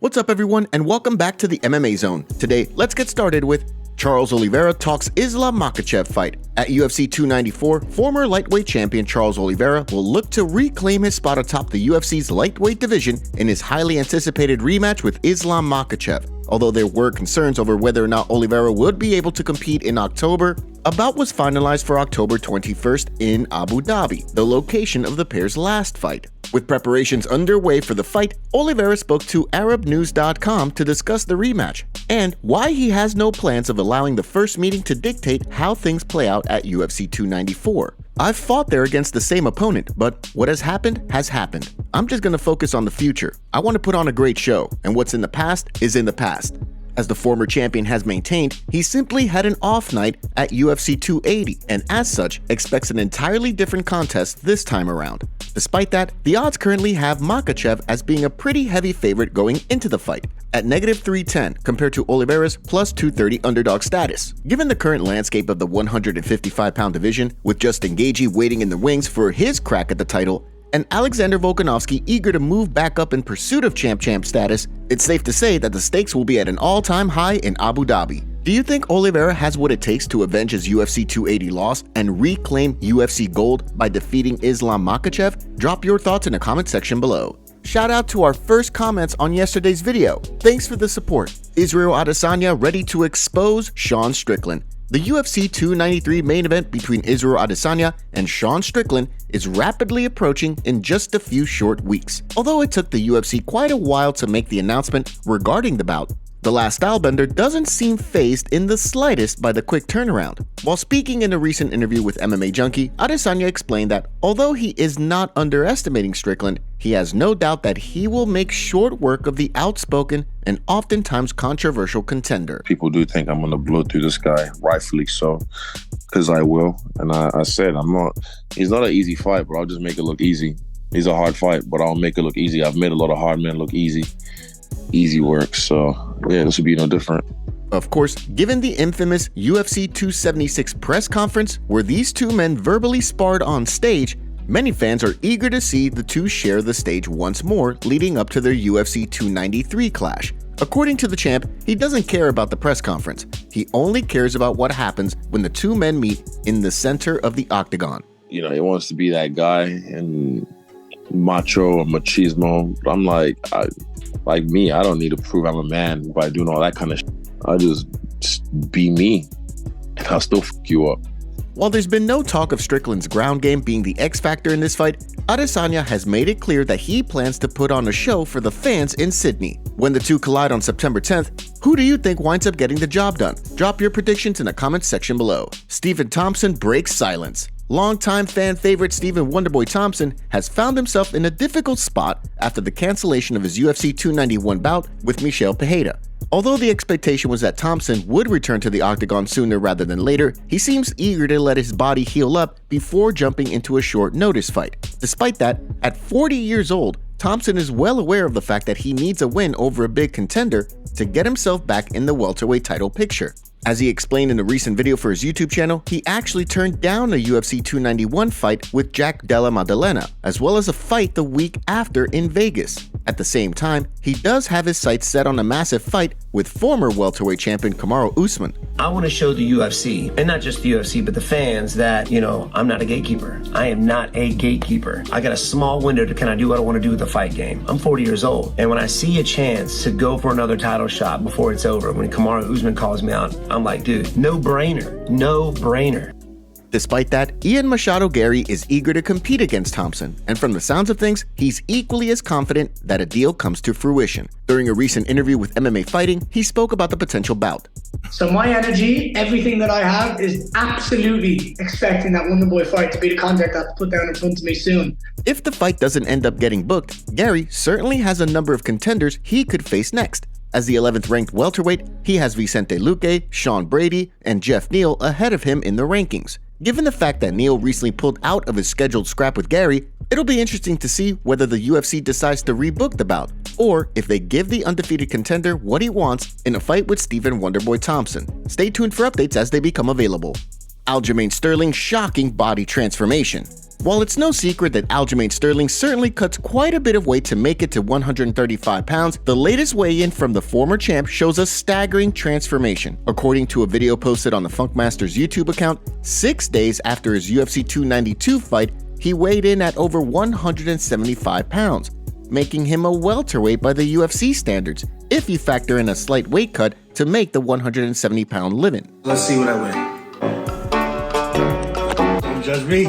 What's up everyone, and welcome back to the MMA Zone. Today, let's get started with Charles Oliveira talks Islam Makhachev fight. At UFC 294, former lightweight champion Charles Oliveira will look to reclaim his spot atop the UFC's lightweight division in his highly anticipated rematch with Islam Makhachev. Although there were concerns over whether or not Oliveira would be able to compete in October, a bout was finalized for October 21st in Abu Dhabi, the location of the pair's last fight. With preparations underway for the fight, Oliveira spoke to ArabNews.com to discuss the rematch and why he has no plans of allowing the first meeting to dictate how things play out at UFC 294. I've fought there against the same opponent, but what has happened has happened. I'm just going to focus on the future. I want to put on a great show, and what's in the past is in the past. As the former champion has maintained, he simply had an off night at UFC 280 and as such expects an entirely different contest this time around. Despite that, the odds currently have Makhachev as being a pretty heavy favorite going into the fight, at -310 compared to Oliveira's +230 underdog status. Given the current landscape of the 155-pound division, with Justin Gaethje waiting in the wings for his crack at the title, and Alexander Volkanovski eager to move back up in pursuit of champ status, it's safe to say that the stakes will be at an all-time high in Abu Dhabi. Do you think Oliveira has what it takes to avenge his UFC 280 loss and reclaim UFC gold by defeating Islam Makhachev? Drop your thoughts in the comment section below. Shout out to our first comments on yesterday's video. Thanks for the support. Israel Adesanya ready to expose Sean Strickland. The UFC 293 main event between Israel Adesanya and Sean Strickland is rapidly approaching in just a few short weeks. Although it took the UFC quite a while to make the announcement regarding the bout, the last stylebender doesn't seem fazed in the slightest by the quick turnaround. While speaking in a recent interview with MMA Junkie, Adesanya explained that although he is not underestimating Strickland, he has no doubt that he will make short work of the outspoken and oftentimes controversial contender. People do think I'm gonna blow through this guy, rightfully so, because I will. And I said, he's not an easy fight, but I'll just make it look easy. He's a hard fight, but I'll make it look easy. I've made a lot of hard men look easy work, so yeah, this would be no different. Of course, given the infamous UFC 276 press conference where these two men verbally sparred on stage, many fans are eager to see the two share the stage once more leading up to their UFC 293 clash. According to the champ, he doesn't care about the press conference. He only cares about what happens when the two men meet in the center of the octagon. You know, he wants to be that guy and macho or machismo. I'm like me, I don't need to prove I'm a man by doing all that kind of shit. I just be me, and I'll still fuck you up. While there's been no talk of Strickland's ground game being the X factor in this fight, Adesanya has made it clear that he plans to put on a show for the fans in Sydney. When the two collide on September 10th, who do you think winds up getting the job done? Drop your predictions in the comments section below. Stephen Thompson breaks silence. Longtime fan favorite Stephen Wonderboy Thompson has found himself in a difficult spot after the cancellation of his UFC 291 bout with Michel Pereira. Although the expectation was that Thompson would return to the octagon sooner rather than later, he seems eager to let his body heal up before jumping into a short notice fight. Despite that, at 40 years old, Thompson is well aware of the fact that he needs a win over a big contender to get himself back in the welterweight title picture. As he explained in a recent video for his YouTube channel, he actually turned down a UFC 291 fight with Jack Della Maddalena, as well as a fight the week after in Vegas. At the same time, he does have his sights set on a massive fight with former welterweight champion Kamaru Usman. I want to show the UFC, and not just the UFC, but the fans that, I'm not a gatekeeper. I am not a gatekeeper. I got a small window to kind of do what I want to do with the fight game. I'm 40 years old, and when I see a chance to go for another title shot before it's over, when Kamaru Usman calls me out, I'm like, dude, no brainer, no brainer. Despite that, Ian Machado Garry is eager to compete against Thompson, and from the sounds of things, he's equally as confident that a deal comes to fruition. During a recent interview with MMA Fighting, he spoke about the potential bout. So my energy, everything that I have is absolutely expecting that Wonderboy fight to be the contract that's put down in front of me soon. If the fight doesn't end up getting booked, Garry certainly has a number of contenders he could face next. As the 11th ranked welterweight, he has Vicente Luque, Sean Brady, and Jeff Neal ahead of him in the rankings. Given the fact that Neal recently pulled out of his scheduled scrap with Garry, it'll be interesting to see whether the UFC decides to rebook the bout, or if they give the undefeated contender what he wants in a fight with Stephen Wonderboy Thompson. Stay tuned for updates as they become available. Aljamain Sterling's shocking body transformation. While it's no secret that Aljamain Sterling certainly cuts quite a bit of weight to make it to 135 pounds, the latest weigh-in from the former champ shows a staggering transformation. According to a video posted on the Funkmaster's YouTube account, 6 days after his UFC 292 fight, he weighed in at over 175 pounds, making him a welterweight by the UFC standards, if you factor in a slight weight cut to make the 170-pound limit. Let's see what I weigh. Don't judge me.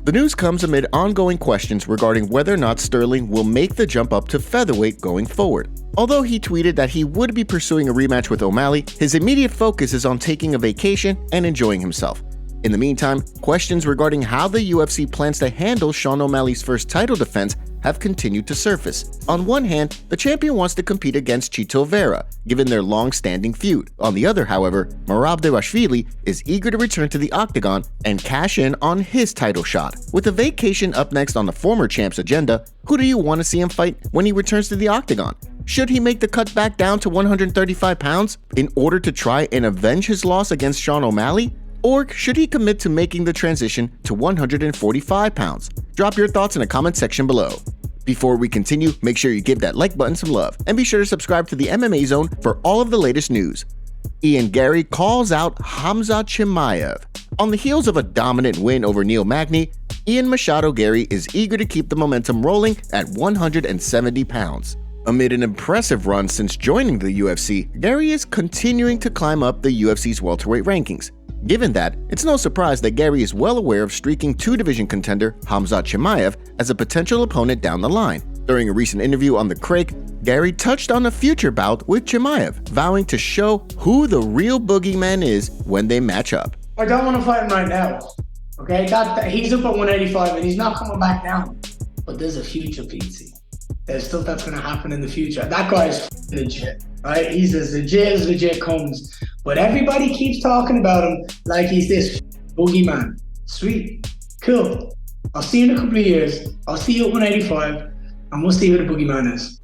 The news comes amid ongoing questions regarding whether or not Sterling will make the jump up to featherweight going forward. Although he tweeted that he would be pursuing a rematch with O'Malley, his immediate focus is on taking a vacation and enjoying himself. In the meantime, questions regarding how the UFC plans to handle Sean O'Malley's first title defense have continued to surface. On one hand, the champion wants to compete against Chito Vera, given their long-standing feud. On the other, however, Merab Dvalishvili is eager to return to the octagon and cash in on his title shot. With the vacation up next on the former champ's agenda, who do you want to see him fight when he returns to the octagon? Should he make the cut back down to 135 pounds in order to try and avenge his loss against Sean O'Malley? Or should he commit to making the transition to 145 pounds? Drop your thoughts in the comment section below. Before we continue, make sure you give that like button some love, and be sure to subscribe to the MMA Zone for all of the latest news. Garry calls out Khamzat Chimaev. On the heels of a dominant win over Neil Magny, Machado Garry is eager to keep the momentum rolling at 170 pounds. Amid an impressive run since joining the UFC, Garry is continuing to climb up the UFC's welterweight rankings. Given that, it's no surprise that Garry is well aware of streaking two-division contender Khamzat Chimaev as a potential opponent down the line. During a recent interview on The Crake, Garry touched on a future bout with Chimaev, vowing to show who the real boogeyman is when they match up. I don't want to fight him right now, okay? He's up at 185 and he's not coming back down. But there's a future, Pete. There's stuff that's going to happen in the future. That guy's legit, right? He's as legit comes. But everybody keeps talking about him like he's this boogeyman. Sweet. Cool. I'll see you in a couple of years. I'll see you at 185 and we'll see who the boogeyman is.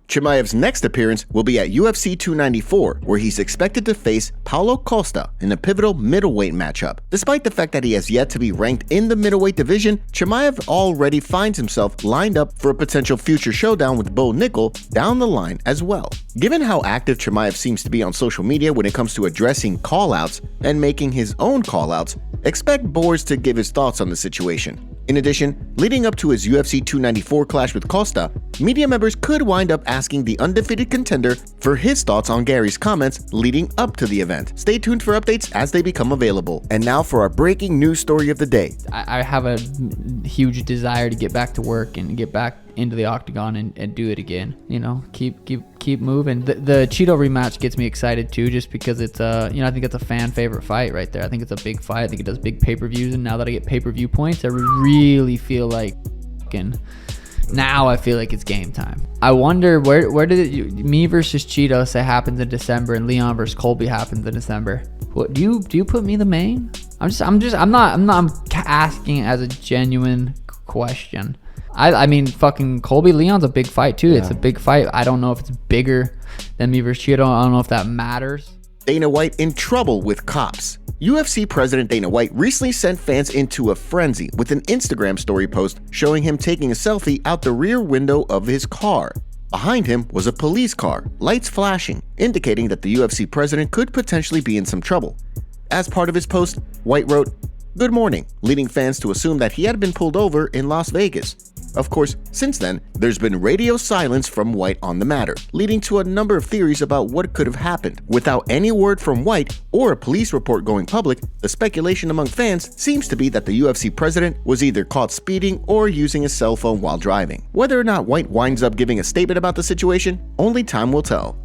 Chimaev's next appearance will be at UFC 294, where he's expected to face Paulo Costa in a pivotal middleweight matchup. Despite the fact that he has yet to be ranked in the middleweight division, Chimaev already finds himself lined up for a potential future showdown with Bo Nickel down the line as well. Given how active Chimaev seems to be on social media when it comes to addressing callouts and making his own callouts, expect Boers to give his thoughts on the situation. In addition, leading up to his UFC 294 clash with Costa, media members could wind up asking the undefeated contender for his thoughts on Garry's comments leading up to the event. Stay tuned for updates as they become available. And now for our breaking news story of the day. I have a huge desire to get back to work and get back into the octagon and do it again. You know, keep moving. The Chito rematch gets me excited too, just because it's I think it's a fan favorite fight right there. I think it's a big fight. I think it does big pay-per-views, and now that I get pay-per-view points, I really feel like now I feel like it's game time. I wonder where did me versus Chito say happens in December and Leon versus Colby happens in December. What do you put me the main? I'm asking it as a genuine question. I mean, fucking Colby Leon's a big fight too. Yeah. It's a big fight. I don't know if it's bigger than me versus Chito. I don't know if that matters. Dana White in trouble with cops. UFC President Dana White recently sent fans into a frenzy with an Instagram story post showing him taking a selfie out the rear window of his car. Behind him was a police car, lights flashing, indicating that the UFC president could potentially be in some trouble. As part of his post, White wrote, "Good morning," leading fans to assume that he had been pulled over in Las Vegas. Of course, since then, there's been radio silence from White on the matter, leading to a number of theories about what could have happened. Without any word from White or a police report going public, the speculation among fans seems to be that the UFC president was either caught speeding or using his cell phone while driving. Whether or not White winds up giving a statement about the situation, only time will tell.